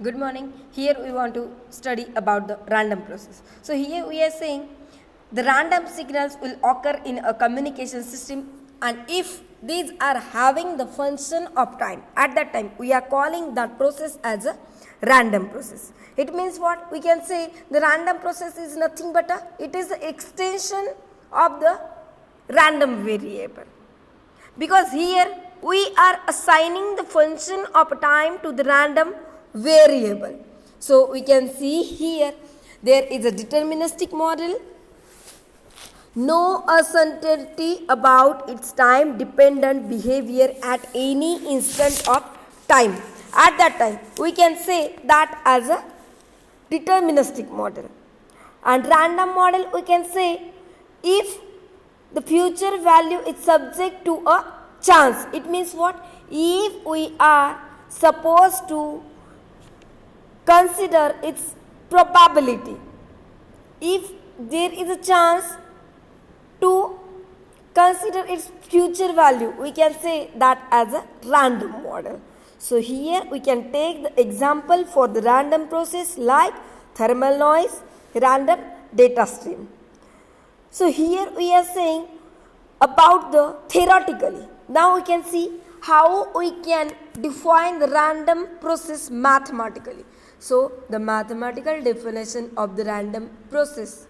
Good morning. Here we want to study about the random process. So here we are saying the random signals will occur in a communication system, and if these are having the function of time, at that time we are calling that process as a random process. It means what? We can say the random process is nothing but it is the extension of the random variable, because here we are assigning the function of time to the random variable. So we can see here there is a deterministic model, no uncertainty about its time dependent behavior at any instant of time. At that time we can say that as a deterministic model, and random model we can say if the future value is subject to a chance. It means what? If we are supposed to consider its probability, if there is a chance to consider its future value, we can say that as a random model. So here we can take the example for the random process like thermal noise, random data stream. So here we are saying about the theoretically. Now we can see how we can define the random process mathematically. So the mathematical definition of the random process,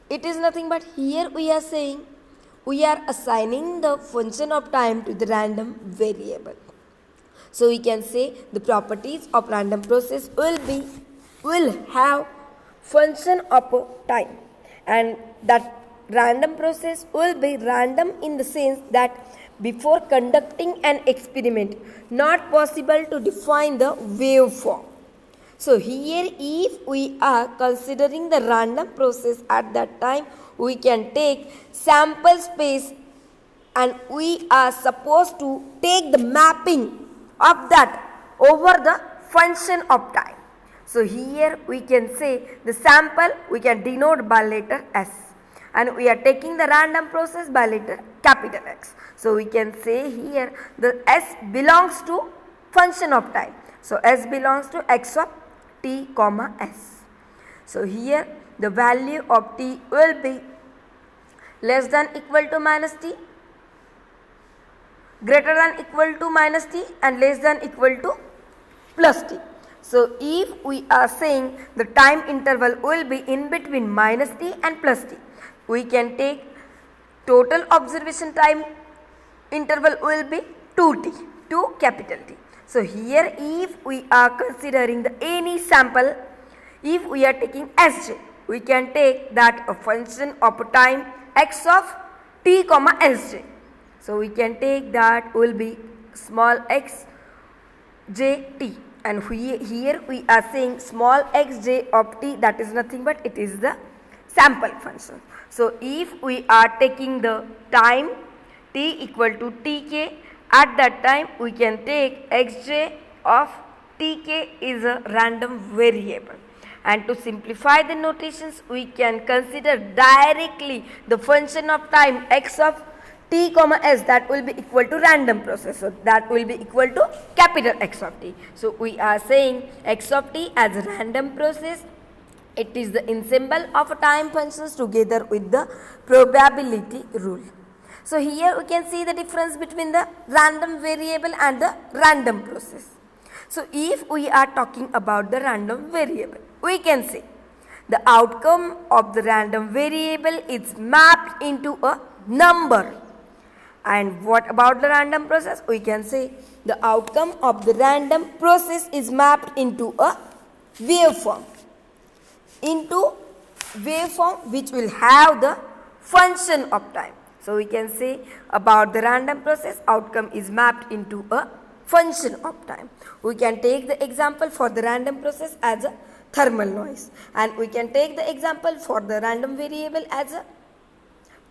it is nothing but here we are saying we are assigning the function of time to the random variable. So we can say the properties of random process will have function of time, and that random process will be random in the sense that before conducting an experiment not possible to define the waveform. So here if we are considering the random process, at that time we can take sample space and we are supposed to take the mapping of that over the function of time. So here we can say the sample we can denote by letter S, and we are taking the random process by letter capital X. So we can say here the S belongs to function of time. So S belongs to x of t comma S. So here the value of t will be less than equal to minus t, greater than equal to minus t, and less than equal to plus t. So if we are saying the time interval will be in between minus t and plus t, we can take total observation time interval will be 2t, 2 capital T. So here if we are considering the any sample, if we are taking Sj, we can take that a function of time x of t comma Sj. So we can take that will be small x j t, and here we are saying small x j of t, that is nothing but it is the sample function. So if we are taking the time t equal to tk, at that time we can take xj of tk is a random variable, and to simplify the notations we can consider directly the function of time x of t comma s, that will be equal to random process. So that will be equal to capital X of t. So we are saying x of t as a random process. It is the ensemble of time functions together with the probability rule. So here we can see the difference between the random variable and the random process. So if we are talking about the random variable, we can say the outcome of the random variable is mapped into a number. And what about the random process? We can say the outcome of the random process is mapped into a waveform, which will have the function of time. So we can say about the random process, outcome is mapped into a function of time. We can take the example for the random process as a thermal noise, and we can take the example for the random variable as a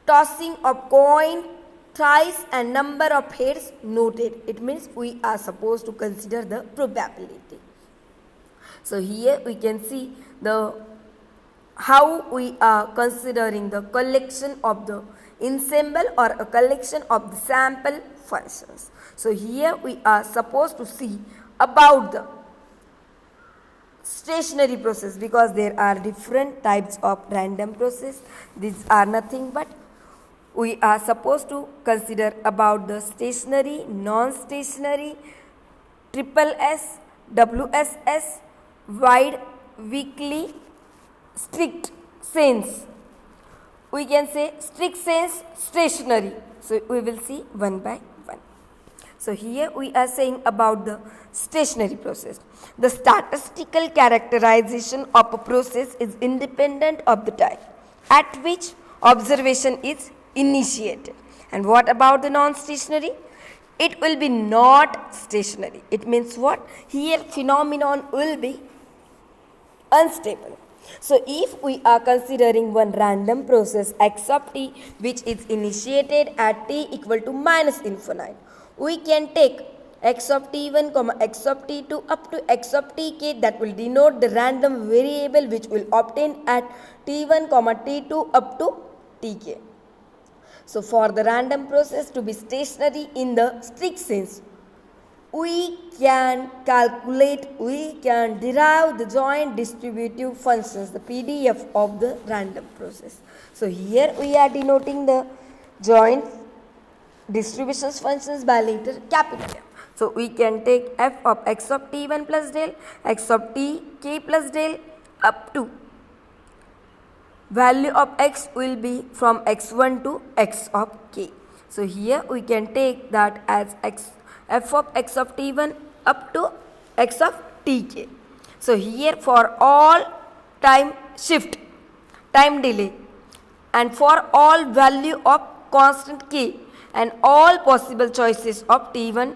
tossing of coin thrice and number of heads noted. It means we are supposed to consider the probability. So here we can see the how we are considering the collection of the ensemble or a collection of the sample functions. So here we are supposed to see about the stationary process, because there are different types of random process. These are nothing but we are supposed to consider about the stationary, non-stationary, triple S, WSS, wide, weakly, strict sense. We can say strict sense, stationary. So we will see one by one. So here we are saying about the stationary process. The statistical characterization of a process is independent of the time at which observation is initiated. And what about the non-stationary? It will be not stationary. It means what? Here phenomenon will be unstable. So if we are considering one random process x of t which is initiated at t equal to minus infinite, we can take x of t1 comma x of t2 up to x of tk, that will denote the random variable which will obtain at t1 comma t2 up to tk. So for the random process to be stationary in the strict sense, we can calculate, we can derive the joint distributive functions, the PDF of the random process. So here we are denoting the joint distributions functions by letter capital M. So we can take f of x of t1 plus del, x of t k plus del up to value of x will be from x1 to x of k. So here we can take that as f of x of t1 up to x of tk. So here for all time shift, time delay, and for all value of constant k and all possible choices of t1,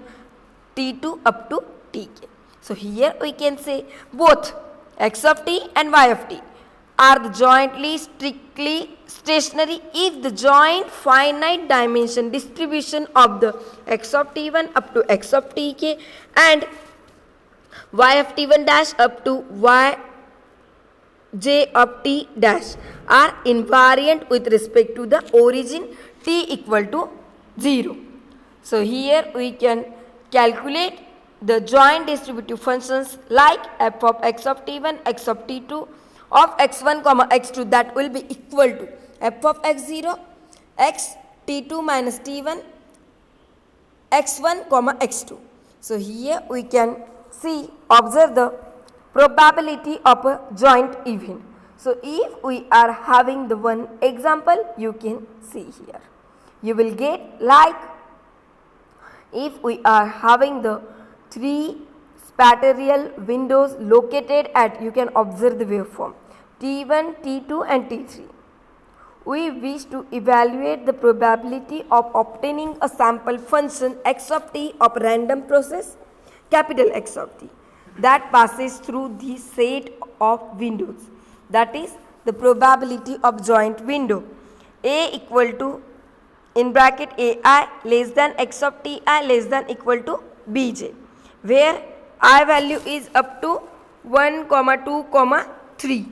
t2 up to tk. So here we can say both x of t and y of t are the jointly strictly stationary if the joint finite dimension distribution of the x of t1 up to x of tk and y of t1 dash up to y j of t dash are invariant with respect to the origin t equal to 0. So here we can calculate the joint distributive functions like f of x of t1, x of t2 of x1 comma x2, that will be equal to f of x0 x t2 minus t1 x1 comma x2. So here we can see, observe the probability of a joint event. So if we are having the one example, you can see here. You will get like if we are having the 3 spatial windows located at, you can observe the waveform T1, T2 and T3. We wish to evaluate the probability of obtaining a sample function x of t of random process capital X of t that passes through the set of windows, that is the probability of joint window A equal to in bracket ai less than x of ti less than equal to bj, where I value is up to 1, 2, 3.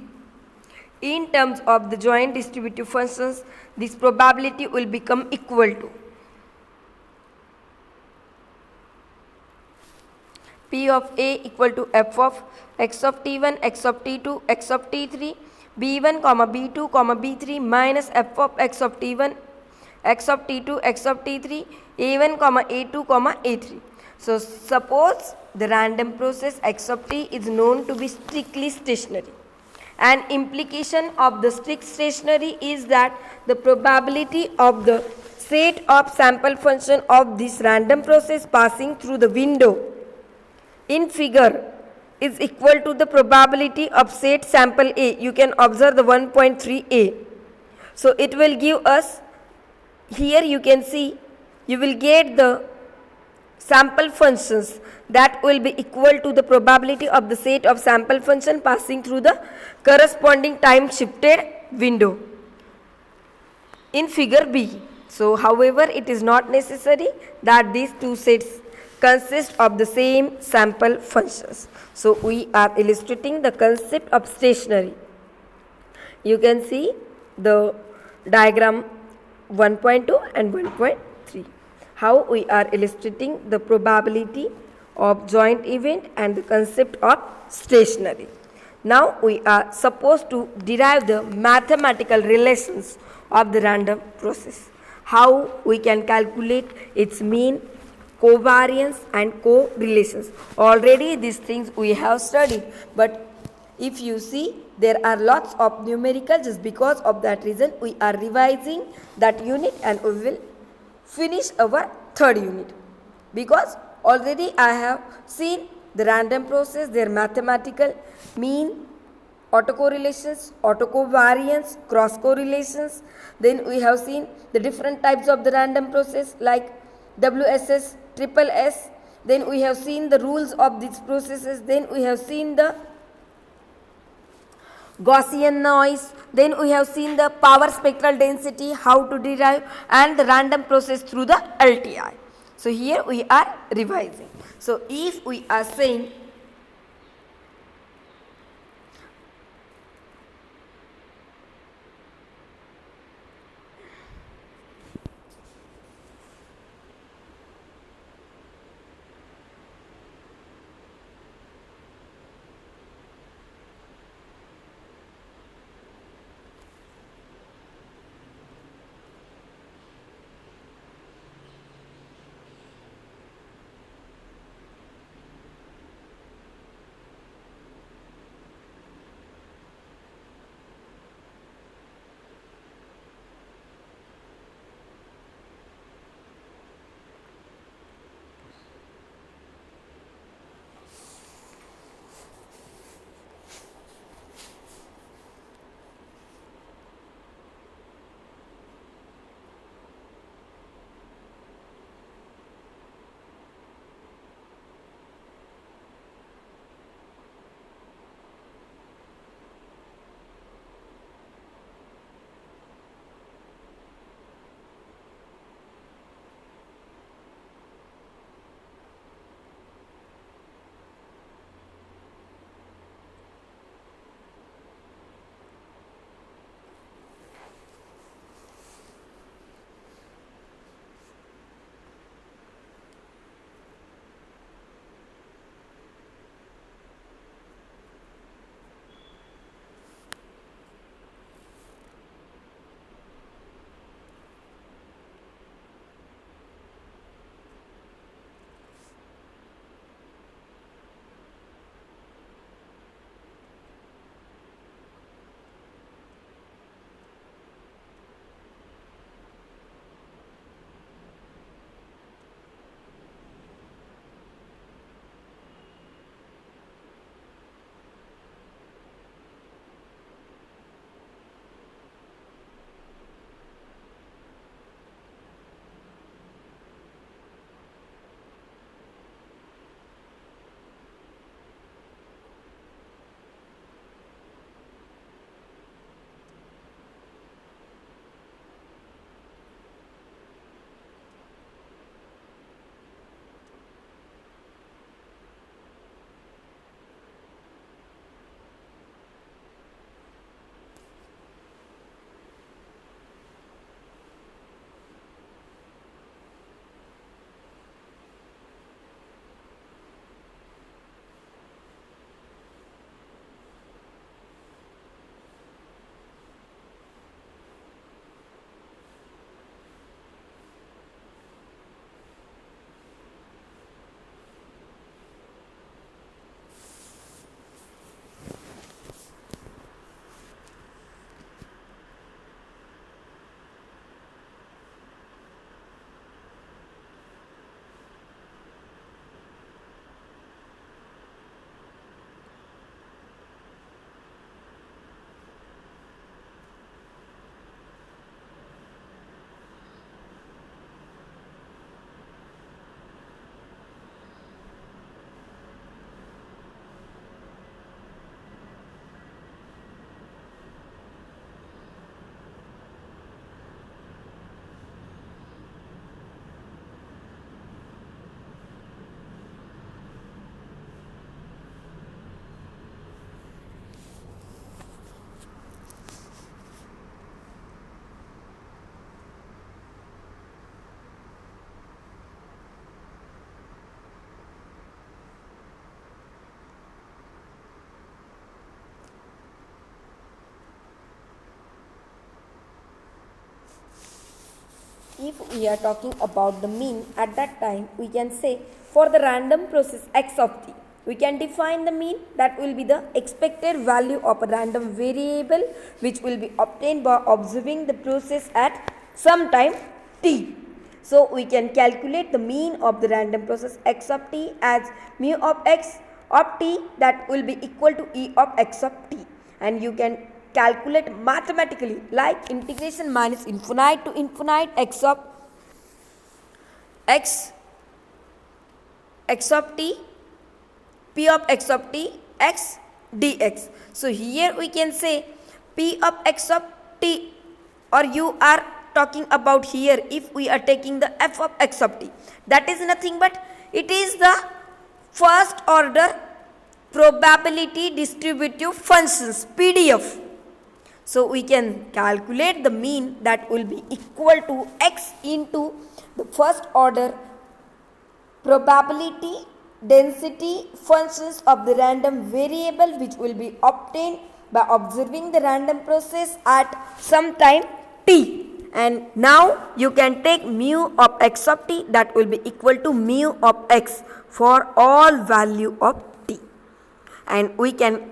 In terms of the joint distributive functions, this probability will become equal to P of A equal to f of x of t1, x of t2, x of t3, b1, b2, b3 minus f of x of t1, x of t2, x of t3, a1, a2, a3. So suppose the random process x of t is known to be strictly stationary. An implication of the strict stationary is that the probability of the set of sample function of this random process passing through the window in figure is equal to the probability of set sample A. You can observe the 1.3a. So it will give us, here you can see, you will get the sample functions that will be equal to the probability of the set of sample function passing through the corresponding time shifted window in figure B. So however, it is not necessary that these two sets consist of the same sample functions. So we are illustrating the concept of stationary. You can see the diagram 1.2 and 1.3. How we are illustrating the probability of joint event and the concept of stationary. Now we are supposed to derive the mathematical relations of the random process. How we can calculate its mean, covariance and correlations. Already these things we have studied, but if you see there are lots of numerical, just because of that reason we are revising that unit and we will finish our third unit, because already I have seen the random process, their mathematical mean, autocorrelations, autocovariance, cross correlations. Then we have seen the different types of the random process like WSS, triple S. Then we have seen the rules of these processes. Then we have seen the Gaussian noise. Then we have seen the power spectral density, how to derive, and the random process through the LTI. So here we are revising. So if we are saying if we are talking about the mean, at that time we can say for the random process x of t, we can define the mean, that will be the expected value of a random variable which will be obtained by observing the process at some time t. So we can calculate the mean of the random process x of t as mu of x of t, that will be equal to e of x of t, and you can calculate mathematically like integration minus infinite to infinite x of t p of x of t x dx. So here we can say p of x of t, or you are talking about here if we are taking the f of x of t, that is nothing but it is the first order probability distributive functions PDF. So we can calculate the mean, that will be equal to x into the first order probability density functions of the random variable which will be obtained by observing the random process at some time t. And now you can take mu of x of t, that will be equal to mu of x for all value of t. And we can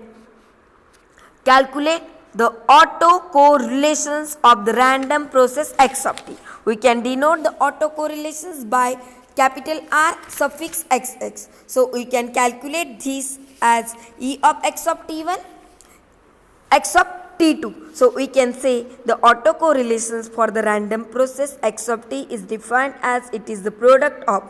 calculate the autocorrelations of the random process x of t. We can denote the autocorrelations by capital R suffix xx. So we can calculate this as e of x of t1, x of t2. So we can say the autocorrelations for the random process x of t is defined as it is the product of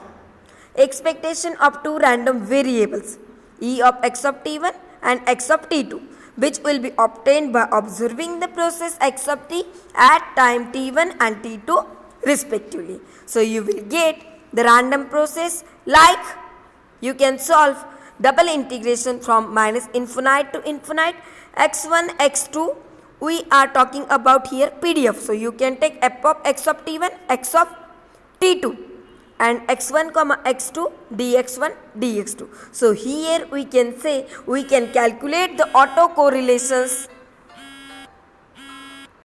expectation of two random variables e of x of t1 and x of t2, which will be obtained by observing the process x of t at time t1 and t2 respectively. So you will get the random process like you can solve double integration from minus infinite to infinite x1 x2, we are talking about here PDF. So you can take f of x of t1 x of t2 and x1 comma x2 dx1 dx2. So here we can say we can calculate the autocorrelations